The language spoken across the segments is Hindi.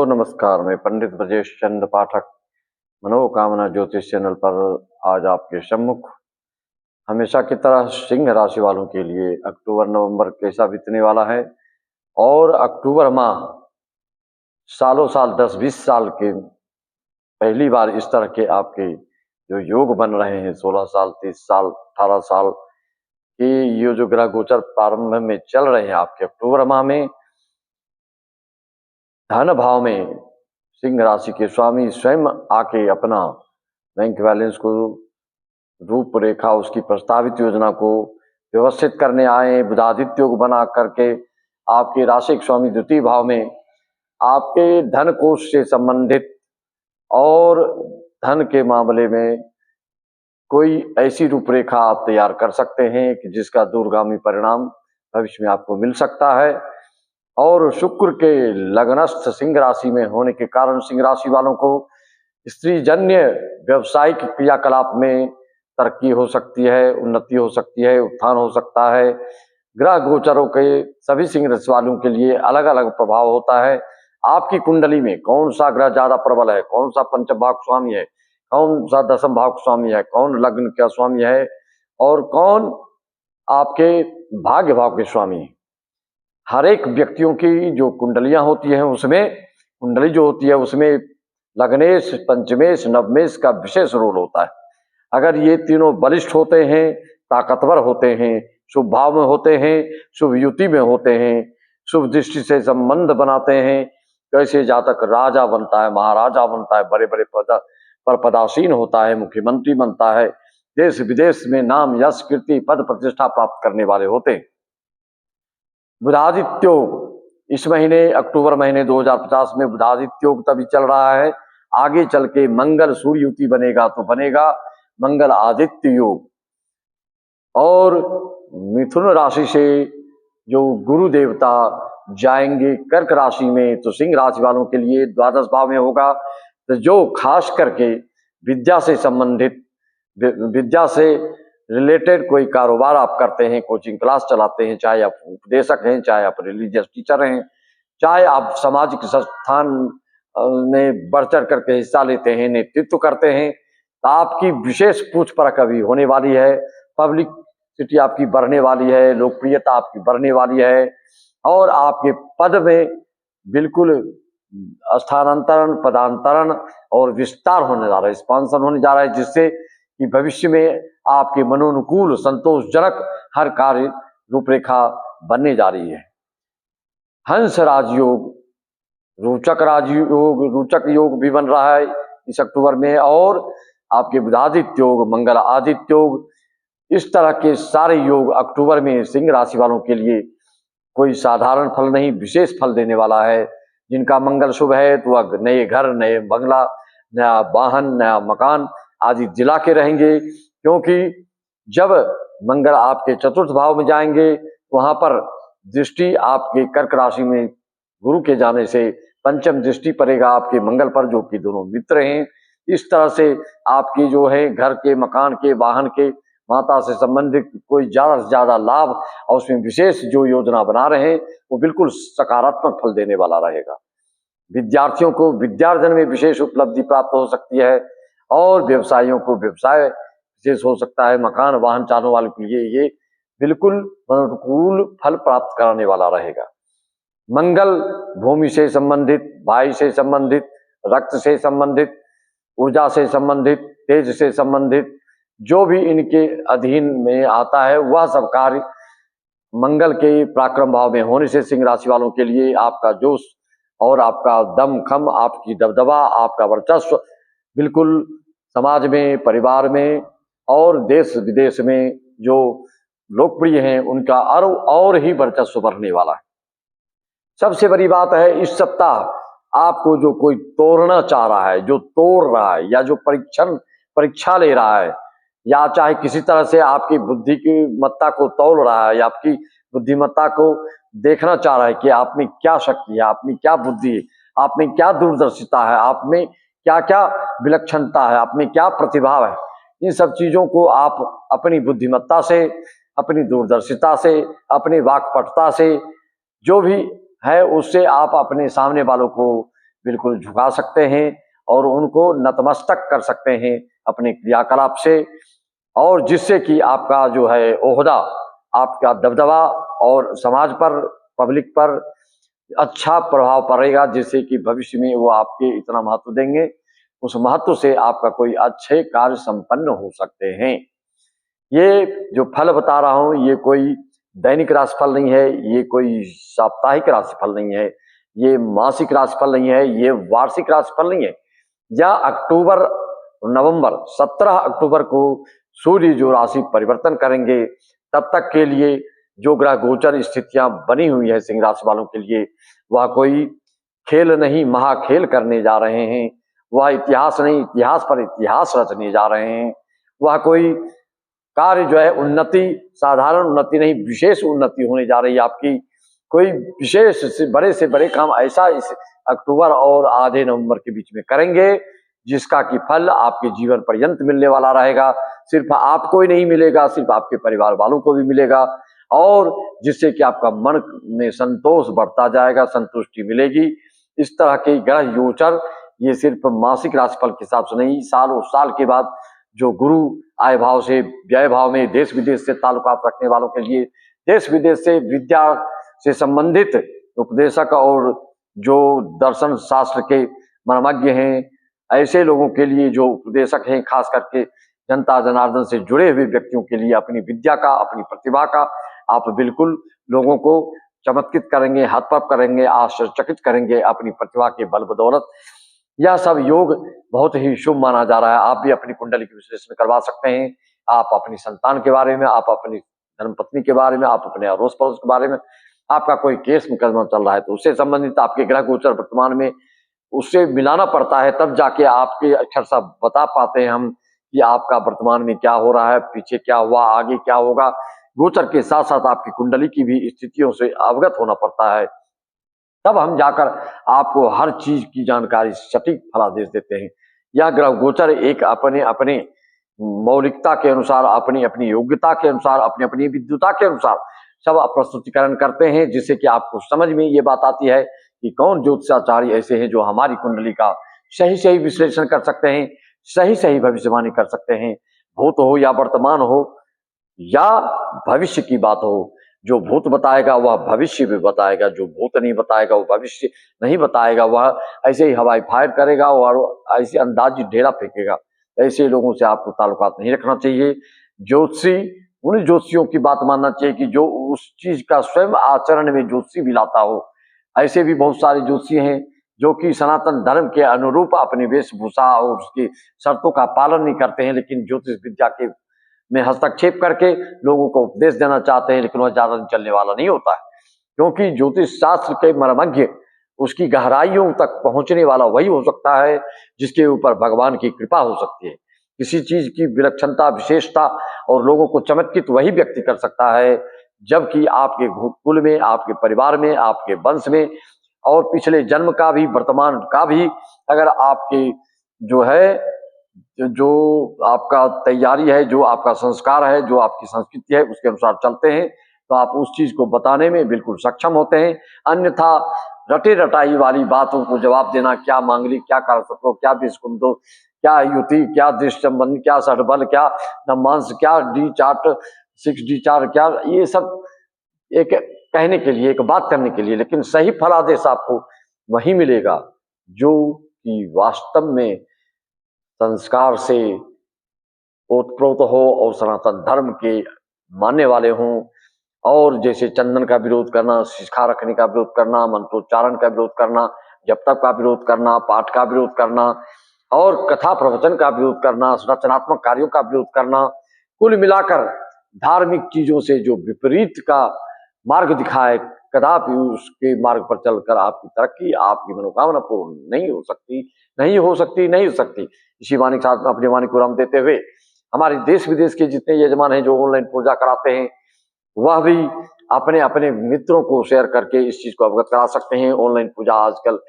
नमस्कार, मैं पंडित ब्रजेश चंद्र पाठक मनोकामना ज्योतिष चैनल पर आज आपके सम्मुख हमेशा की तरह सिंह राशि वालों के लिए अक्टूबर नवंबर कैसा बीतने वाला है और अक्टूबर माह सालों साल 10-20 साल के पहली बार इस तरह के आपके जो योग बन रहे हैं 16 साल 30 साल 18 साल के ये जो ग्रह गोचर प्रारंभ में चल रहे हैं आपके अक्टूबर माह में धन भाव में सिंह राशि के स्वामी स्वयं आके अपना बैंक बैलेंस को रूपरेखा उसकी प्रस्तावित योजना को व्यवस्थित करने आए। बुधादित्य योग बना करके आपके राशि स्वामी द्वितीय भाव में आपके धन कोष से संबंधित और धन के मामले में कोई ऐसी रूपरेखा आप तैयार कर सकते हैं कि जिसका दूरगामी परिणाम भविष्य में आपको मिल सकता है। और शुक्र के लग्नस्थ सिंह राशि में होने के कारण सिंह राशि वालों को स्त्री जन्य व्यवसायिक क्रियाकलाप में तरक्की हो सकती है, उन्नति हो सकती है, उत्थान हो सकता है। ग्रह गोचरों के सभी सिंह राशि वालों के लिए अलग अलग प्रभाव होता है। आपकी कुंडली में कौन सा ग्रह ज्यादा प्रबल है, कौन सा पंचम भाव स्वामी है, कौन सा दसम भाव स्वामी है, कौन लग्न का स्वामी है और कौन आपके भाग्य भाव के स्वामी है। हर एक व्यक्तियों की जो कुंडलियां होती हैं उसमें कुंडली जो होती है उसमें लग्नेश, पंचमेश, नवमेश का विशेष रोल होता है। अगर ये तीनों बलिष्ठ होते हैं, ताकतवर होते हैं, शुभ भाव में होते हैं, शुभ युति में होते हैं, शुभ दृष्टि से संबंध बनाते हैं, तो ऐसे जातक राजा बनता है, महाराजा बनता है, बड़े बड़े पद पर पदासीन होता है, मुख्यमंत्री बनता है, देश विदेश में नाम यश कीर्ति पद प्रतिष्ठा प्राप्त करने वाले होते हैं। बुधादित्य योग इस महीने अक्टूबर महीने 2050 में बुधादित्य योग तभी चल रहा है। आगे चल के मंगल सूर्य युति बनेगा तो बनेगा मंगल आदित्य योग। और मिथुन राशि से जो गुरु देवता जाएंगे कर्क राशि में, तो सिंह राशि वालों के लिए द्वादश भाव में होगा। तो जो खास करके विद्या से संबंधित, विद्या से रिलेटेड कोई कारोबार आप करते हैं, कोचिंग क्लास चलाते हैं, चाहे आप उपदेशक हैं, चाहे आप रिलीजियस टीचर हैं, चाहे आप सामाजिक संस्थान में बढ़ चढ़ करके हिस्सा लेते हैं, नेतृत्व करते हैं, तो आपकी विशेष पूछ परख अभी होने वाली है। पब्लिसिटी आपकी बढ़ने वाली है, लोकप्रियता आपकी बढ़ने वाली है और आपके पद में बिल्कुल स्थानांतरण, पदांतरण और विस्तार होने जा रहा है, एक्सपांशन होने जा रहा है, जिससे कि भविष्य में आपके मनोनुकूल संतोषजनक हर कार्य रूपरेखा बनने जा रही है। हंस राजयोग, रोचक योग भी बन रहा है इस अक्टूबर में। और आपके बुधादित्य योग, मंगल आदित्य योग, इस तरह के सारे योग अक्टूबर में सिंह राशि वालों के लिए कोई साधारण फल नहीं, विशेष फल देने वाला है। जिनका मंगल शुभ है तो वह नए घर, नए बंगला, नया वाहन, नया मकान आदि दिला के रहेंगे, क्योंकि जब मंगल आपके चतुर्थ भाव में जाएंगे वहां पर दृष्टि आपके कर्क राशि में गुरु के जाने से पंचम दृष्टि पड़ेगा आपके मंगल पर, जो कि दोनों मित्र हैं। इस तरह से आपकी जो है घर के, मकान के, वाहन के, माता से संबंधित कोई ज्यादा से ज्यादा लाभ और उसमें विशेष जो योजना बना रहे हैं वो बिल्कुल सकारात्मक फल देने वाला रहेगा। विद्यार्थियों को विद्यार्जन में विशेष उपलब्धि प्राप्त हो सकती है और व्यवसायियों को व्यवसाय विशेष हो सकता है। मकान वाहन चाहने वालों के लिए ये बिल्कुल अनुकूल फल प्राप्त कराने वाला रहेगा। मंगल भूमि से संबंधित, भाई से संबंधित, रक्त से संबंधित, ऊर्जा से संबंधित, तेज से संबंधित जो भी इनके अधीन में आता है वह सब कार्य मंगल के पराक्रम भाव में होने से सिंह राशि वालों के लिए आपका जोश और आपका दमखम, आपकी दबदबा, आपका वर्चस्व बिल्कुल समाज में, परिवार में और देश विदेश में जो लोकप्रिय हैं उनका और ही वर्चस्व बढ़ने वाला है। सबसे बड़ी बात है, इस सप्ताह आपको जो कोई तोड़ना चाह रहा है, जो तोड़ रहा है या जो परीक्षा ले रहा है, या चाहे किसी तरह से आपकी बुद्धि की मत्ता को तोड़ रहा है या आपकी बुद्धिमत्ता को देखना चाह रहा है कि आप में क्या शक्ति है, आप में क्या बुद्धि है, आप में क्या दूरदर्शिता है, आप में क्या क्या विलक्षणता है, आप में क्या प्रतिभा है, इन सब चीजों को आप अपनी बुद्धिमत्ता से, अपनी दूरदर्शिता से, अपनी वाक्पटुता से, जो भी है उससे आप अपने सामने वालों को बिल्कुल झुका सकते हैं और उनको नतमस्तक कर सकते हैं अपने क्रियाकलाप से, और जिससे कि आपका जो है ओहदा, आपका दबदबा और समाज पर, पब्लिक पर अच्छा प्रभाव पड़ेगा, जिससे कि भविष्य में वो आपके इतना महत्व देंगे, उस महत्व से आपका कोई अच्छे कार्य संपन्न हो सकते हैं। ये जो फल बता रहा हूं, ये कोई दैनिक राशिफल नहीं है, ये कोई साप्ताहिक राशिफल नहीं है, ये मासिक राशिफल नहीं है, ये वार्षिक राशिफल नहीं है। या अक्टूबर नवंबर 17 अक्टूबर को सूर्य जो राशि परिवर्तन करेंगे, तब तक के लिए जो ग्रह गोचर स्थितियां बनी हुई है सिंह राशि वालों के लिए, वह कोई खेल नहीं, महाखेल करने जा रहे हैं। वह इतिहास नहीं, इतिहास पर इतिहास रचने जा रहे हैं। वह कोई कार्य जो है उन्नति, साधारण उन्नति नहीं, विशेष उन्नति होने जा रही है आपकी। कोई विशेष से बड़े काम ऐसा इस अक्टूबर और आधे नवंबर के बीच में करेंगे, जिसका कि फल आपके जीवन पर्यंत मिलने वाला रहेगा। सिर्फ आपको ही नहीं मिलेगा, सिर्फ आपके परिवार वालों को भी मिलेगा, और जिससे कि आपका मन में संतोष बढ़ता जाएगा, संतुष्टि मिलेगी। इस तरह के ग्रह गोचर ये सिर्फ मासिक राशिफल के हिसाब से नहीं, सालों साल के बाद जो गुरु आय भाव से व्यय भाव में देश विदेश से ताल्लुकात रखने वालों के लिए, देश विदेश से विद्या से संबंधित उपदेशक और जो दर्शन शास्त्र के मर्मज्ञ हैं, ऐसे लोगों के लिए जो उपदेशक हैं, खास करके जनता जनार्दन से जुड़े हुए व्यक्तियों के लिए अपनी विद्या का, अपनी प्रतिभा का आप बिल्कुल लोगों को चमत्कृत करेंगे, हतपप करेंगे, आश्चर्यचकित करेंगे अपनी प्रतिभा के बल बदौलत। यह सब योग बहुत ही शुभ माना जा रहा है। आप भी अपनी कुंडली की विश्लेषण करवा सकते हैं। आप अपनी संतान के बारे में, आप अपनी धर्मपत्नी के बारे में, आप अपने अड़ोस पड़ोस के बारे में, आपका कोई केस मुकदमा चल रहा है तो उससे संबंधित आपके ग्रह गोचर वर्तमान में उससे मिलाना पड़ता है, तब जाके आपके अक्षर सा बता पाते हैं हम कि आपका वर्तमान में क्या हो रहा है, पीछे क्या हुआ, आगे क्या होगा। गोचर के साथ साथ आपकी कुंडली की भी स्थितियों से अवगत होना पड़ता है, तब हम जाकर आपको हर चीज की जानकारी सटीक फलादेश देते हैं। यह ग्रह गोचर एक अपने अपने मौलिकता के अनुसार, अपनी अपनी योग्यता के अनुसार, अपनी अपनी विद्युता के अनुसार सब प्रस्तुतिकरण करते हैं, जिससे कि आपको समझ में ये बात आती है कि कौन ज्योतिषाचार्य ऐसे हैं जो हमारी कुंडली का सही सही विश्लेषण कर सकते हैं, सही सही भविष्यवाणी कर सकते हैं। भूत हो या वर्तमान हो या भविष्य की बात हो, जो भूत बताएगा वह भविष्य भी बताएगा, जो भूत नहीं बताएगा वो भविष्य नहीं बताएगा। वह ऐसे ही हवाई फायर करेगा और ऐसे अंदाजी ढेरा फेंकेगा। ऐसे लोगों से आपको ताल्लुकात नहीं रखना चाहिए। ज्योतिषी, उन ज्योतिषियों की बात मानना चाहिए कि जो उस चीज का स्वयं आचरण में ज्योतिषी भी लाता हो। ऐसे भी बहुत सारे ज्योतिषी हैं जो कि सनातन धर्म के अनुरूप अपनी वेशभूषा और उसकी शर्तों का पालन नहीं करते हैं, लेकिन ज्योतिष विद्या के में हस्तक्षेप करके लोगों को उपदेश देना चाहते हैं, लेकिन वह ज्यादा दिन चलने वाला नहीं होता है, क्योंकि ज्योतिष शास्त्र के मर्मज्ञ, उसकी गहराइयों तक पहुंचने वाला वही हो सकता है जिसके ऊपर भगवान की कृपा हो सकती है। किसी चीज की विलक्षणता, विशेषता और लोगों को चमत्कृत वही व्यक्ति कर सकता है, जबकि आपके कुल में, आपके परिवार में, आपके वंश में और पिछले जन्म का भी, वर्तमान का भी अगर आपके जो है, जो आपका तैयारी है, जो आपका संस्कार है, जो आपकी संस्कृति है, उसके अनुसार चलते हैं तो आप उस चीज को बताने में बिल्कुल सक्षम होते हैं। अन्यथा रटे रटाई वाली बातों को जवाब देना, क्या मांगलिक, क्या कारसत्व, क्या विषकुंडो, क्या युति, क्या दृष्टि संबंध, क्या सठबल, क्या नमांस, क्या डी चार्ट 6D चार्ट, क्या, ये सब एक कहने के लिए, एक बात करने के लिए, लेकिन सही फलादेश आपको वही मिलेगा जो कि वास्तव में संस्कार से ओतप्रोत हो और सनातन धर्म के मानने वाले हों। और जैसे चंदन का विरोध करना, शिखा रखने का विरोध करना, मंत्रोच्चारण का विरोध करना, जप तप का विरोध करना, पाठ का विरोध करना और कथा प्रवचन का विरोध करना, रचनात्मक कार्यों का विरोध करना, कुल मिलाकर धार्मिक चीजों से जो विपरीत का मार्ग दिखाए, कदापि उसके मार्ग पर चलकर आपकी तरक्की, आपकी मनोकामना पूर्ण नहीं हो सकती, नहीं हो सकती, नहीं हो सकती। इसी वाणी के साथ में अपनी वाणी को राम देते हुए हमारे देश विदेश के जितने यजमान हैं जो ऑनलाइन पूजा कराते हैं, वह भी अपने अपने मित्रों को शेयर करके इस चीज को अवगत करा सकते हैं। ऑनलाइन पूजा आजकल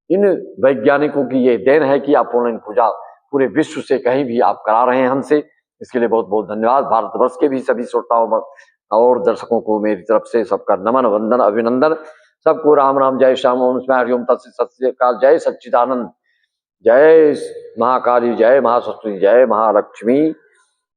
इन वैज्ञानिकों की ये देन है कि आप ऑनलाइन पूजा पूरे विश्व से कहीं भी आप करा रहे हैं हमसे, इसके लिए बहुत बहुत धन्यवाद। भारतवर्ष के भी सभी श्रोताओं और दर्शकों को मेरी तरफ से सबका नमन, वंदन, अभिनंदन। सबको राम राम, जय श्याम, ओम स्मृति हरि ओम तत्सत, सत श्री अकाल, जय सच्चिदानंद, जय महाकाली, जय महासरस्वती, जय महालक्ष्मी।